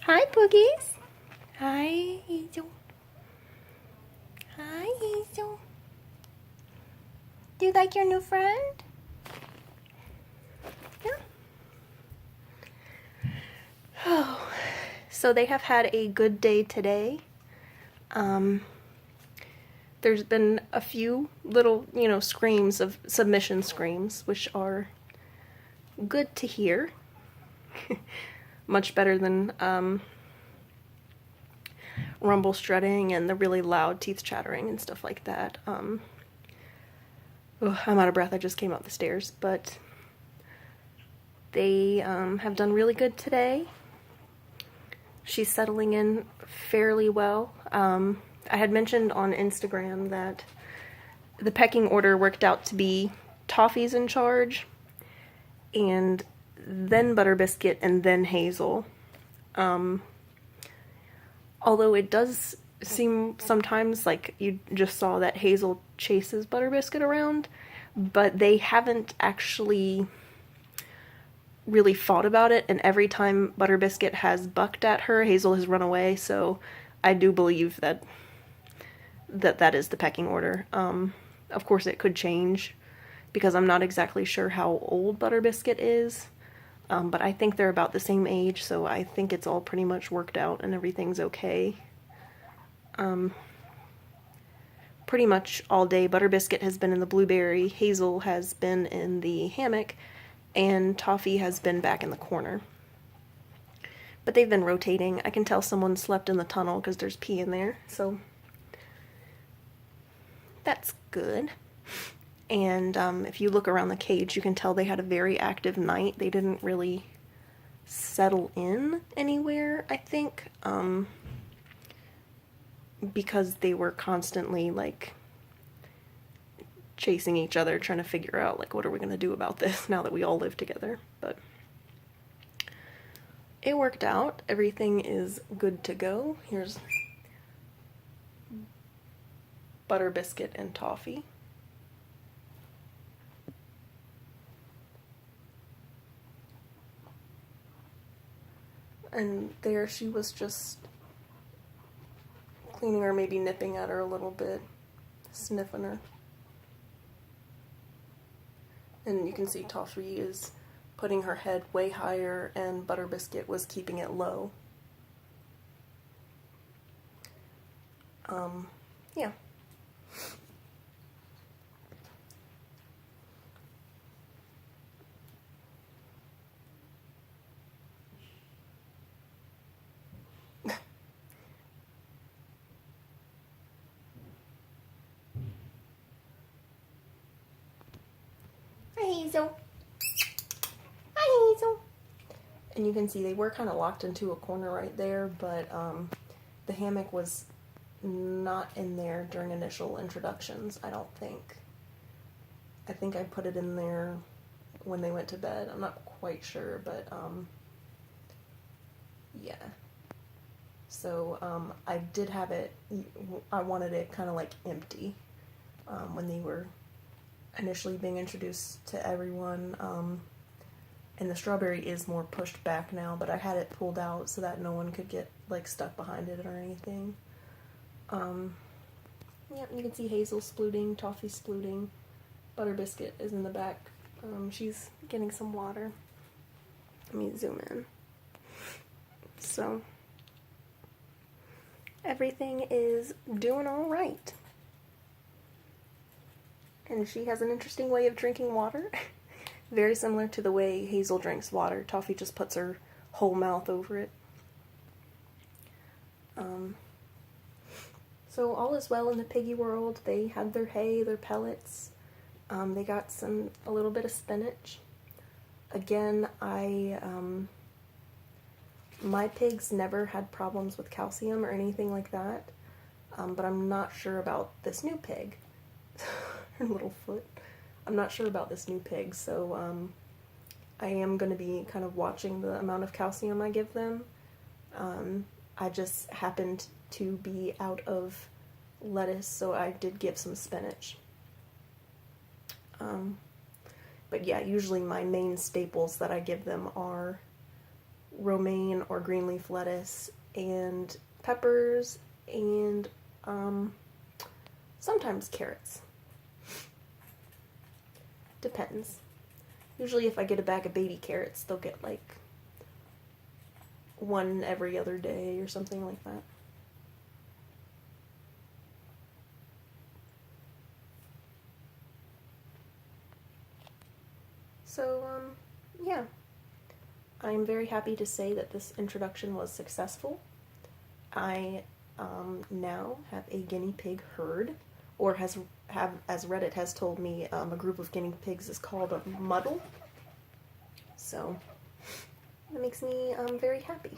Hi, Boogies. Hi, Hazel. Hi, Hazel. Do you like your new friend? Yeah. Oh, so they have had a good day today. Um, there's been a few little, screams of submission screams, which are good to hear. Much better than rumble strutting and the really loud teeth chattering and stuff like that. I'm out of breath. I just came up the stairs, but they have done really good today. She's settling in fairly well. I had mentioned on Instagram that the pecking order worked out to be Toffee's in charge, and then Butter Biscuit, and then Hazel. Although it does seem sometimes like you just saw that Hazel chases Butter Biscuit around, but they haven't actually really fought about it, and every time Butter Biscuit has bucked at her, Hazel has run away, so I do believe that is the pecking order. Of course, it could change, because I'm not exactly sure how old Butter Biscuit is, but I think they're about the same age, so I think it's all pretty much worked out and everything's okay. Pretty much all day, Butter Biscuit has been in the blueberry, Hazel has been in the hammock, and Toffee has been back in the corner. But they've been rotating. I can tell someone slept in the tunnel because there's pee in there, so that's good. And if you look around the cage, you can tell they had a very active night. They didn't really settle in anywhere, I think, because they were constantly, like, chasing each other, trying to figure out, like, what are we going to do about this now that we all live together. But it worked out. Everything is good to go. Here's Butter Biscuit and Toffee. And there she was just cleaning her, maybe nipping at her a little bit, sniffing her. And you can see Toffee is putting her head way higher, and Butter Biscuit was keeping it low. Yeah. Hi, Hazel. Hi, Hazel. And you can see they were kind of locked into a corner right there, but the hammock was not in there during initial introductions, I don't think. I think I put it in there when they went to bed. I'm not quite sure, but yeah. So I did have it, I wanted it kind of like empty when they were initially being introduced to everyone. And the strawberry is more pushed back now, but I had it pulled out so that no one could get like stuck behind it or anything. Yeah, you can see Hazel splooting, Toffee splooting. Butter Biscuit is in the back. She's getting some water. Let me zoom in. So, everything is doing all right. And she has an interesting way of drinking water. Very similar to the way Hazel drinks water. Toffee just puts her whole mouth over it. So all is well in the piggy world. They had their hay, their pellets. They got a little bit of spinach. Again, my pigs never had problems with calcium or anything like that, but I'm not sure about this new pig. Her little foot. I'm not sure about this new pig, so I am going to be kind of watching the amount of calcium I give them. I just happened to be out of lettuce, so I did give some spinach. But yeah, usually my main staples that I give them are romaine or green leaf lettuce and peppers and sometimes carrots. Depends. Usually if I get a bag of baby carrots, they'll get like one every other day or something like that. So, yeah. I'm very happy to say that this introduction was successful. I now have a guinea pig herd, or as Reddit has told me, a group of guinea pigs is called a muddle. So that makes me very happy.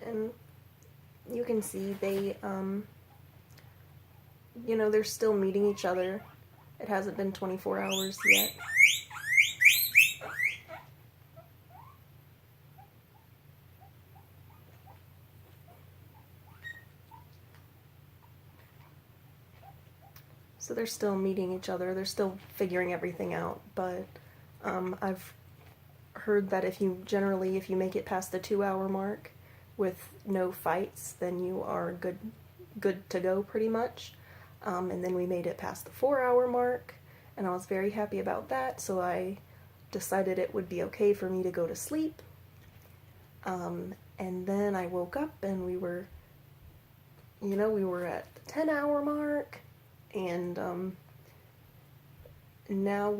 And you can see they, they're still meeting each other. It hasn't been 24 hours yet. So they're still meeting each other, they're still figuring everything out, but I've heard that if you make it past the 2-hour mark with no fights, then you are good to go pretty much. And then we made it past the 4-hour mark, and I was very happy about that, so I decided it would be okay for me to go to sleep. And then I woke up and we were at the 10-hour mark. And now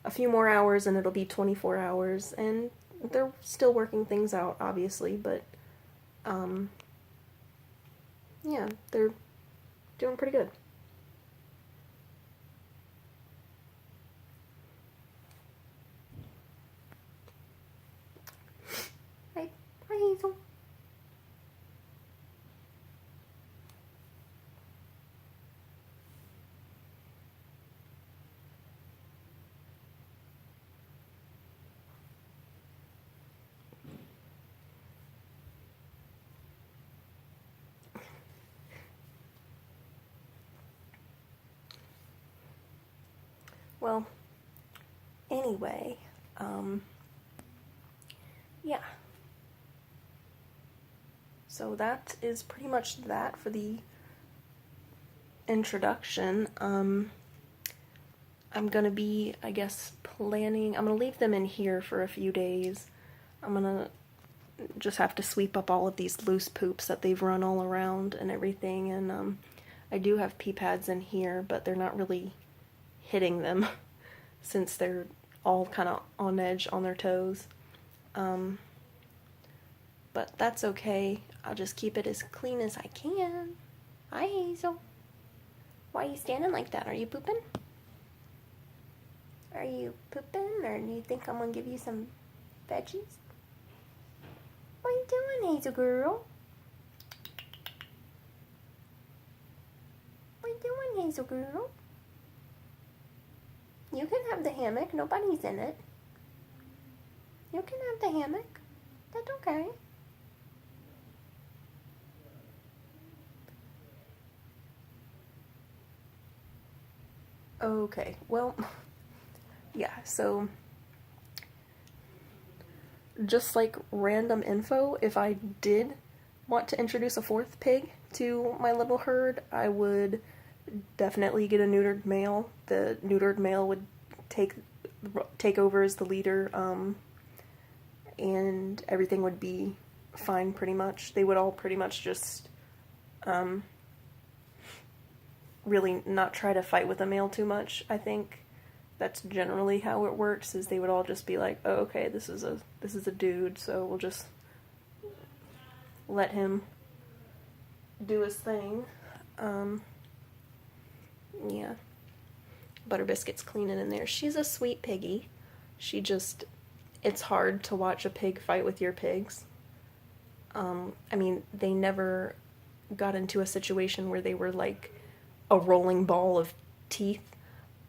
a few more hours and it'll be 24 hours, and they're still working things out, obviously, but yeah, they're doing pretty good. Hi Hazel. Well, anyway, yeah. So that is pretty much that for the introduction. I'm gonna be, I guess, I'm gonna leave them in here for a few days. I'm gonna just have to sweep up all of these loose poops that they've run all around and everything, and I do have pee pads in here, but they're not really hitting them since they're all kind of on edge on their toes. But that's okay. I'll just keep it as clean as I can. Hi, Hazel. Why are you standing like that? Are you pooping? Are you pooping, or do you think I'm gonna give you some veggies? What are you doing, Hazel girl? What are you doing, Hazel girl? You can have the hammock. Nobody's in it. You can have the hammock. That's okay. Okay, well, yeah, so just like random info, if I did want to introduce a 4th pig to my little herd, I would definitely get a neutered male. The neutered male would take over as the leader, and everything would be fine pretty much. They would all pretty much just really not try to fight with a male too much. I think that's generally how it works, is they would all just be like, oh, okay, this is a dude, so we'll just let him do his thing. Yeah. Butter Biscuit's cleaning in there. She's a sweet piggy. It's hard to watch a pig fight with your pigs. I mean, they never got into a situation where they were like a rolling ball of teeth,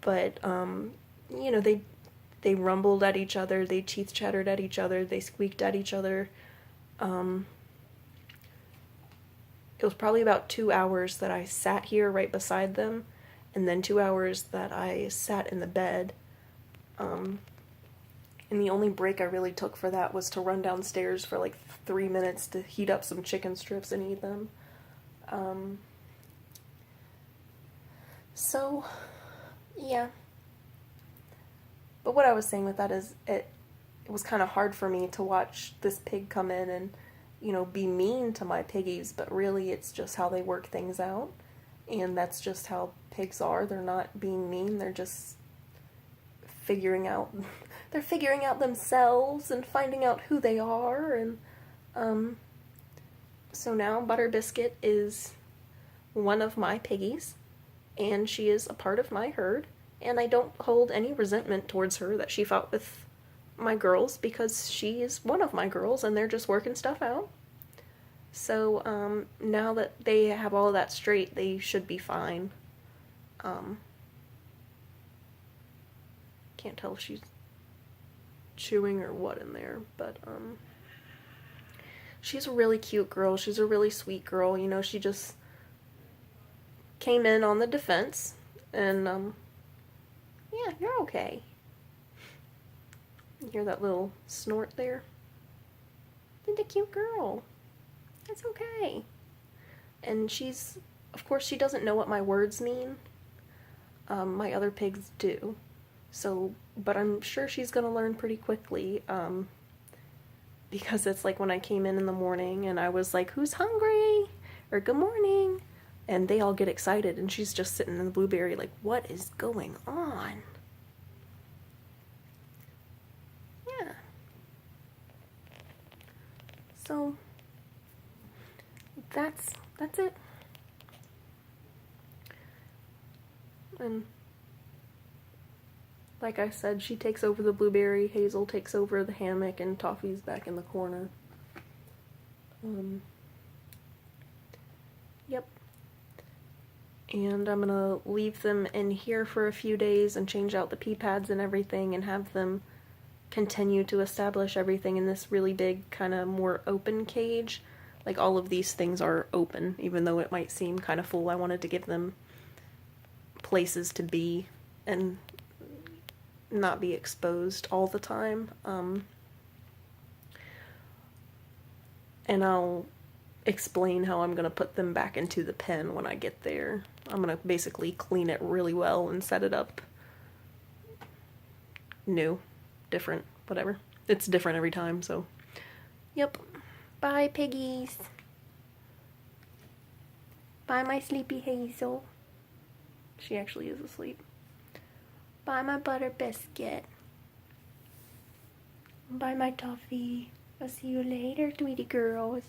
but they rumbled at each other, they teeth chattered at each other, they squeaked at each other. It was probably about 2 hours that I sat here right beside them, and then 2 hours that I sat in the bed. And the only break I really took for that was to run downstairs for like 3 minutes to heat up some chicken strips and eat them. So, yeah. But what I was saying with that is it was kind of hard for me to watch this pig come in and, be mean to my piggies, but really it's just how they work things out. And that's just how pigs are. They're not being mean, they're just figuring out they're figuring out themselves and finding out who they are. And so now Butter Biscuit is one of my piggies, and she is a part of my herd, and I don't hold any resentment towards her that she fought with my girls, because she is one of my girls and they're just working stuff out. So now that they have all of that straight, they should be fine. Can't tell if she's chewing or what in there, but she's a really cute girl. She's a really sweet girl. She just came in on the defense, and yeah, you're okay. You hear that little snort there? She's a cute girl. It's okay. And of course, she doesn't know what my words mean. My other pigs do. So, but I'm sure she's gonna learn pretty quickly, because it's like when I came in the morning and I was like, who's hungry? Or good morning. And they all get excited, and she's just sitting in the blueberry like, what is going on? Yeah. So, that's it. And like I said, she takes over the blueberry, Hazel takes over the hammock, and Toffee's back in the corner. Yep. And I'm gonna leave them in here for a few days and change out the pee pads and everything, and have them continue to establish everything in this really big, kind of more open cage. Like, all of these things are open, even though it might seem kind of full. I wanted to give them places to be and not be exposed all the time. And I'll explain how I'm gonna put them back into the pen when I get there. I'm gonna basically clean it really well and set it up new, different, whatever. It's different every time, so. Yep. Bye, piggies. Bye, my sleepy Hazel. She actually is asleep. Bye, my Butter Biscuit. Bye, my Toffee. I'll see you later, sweetie girls.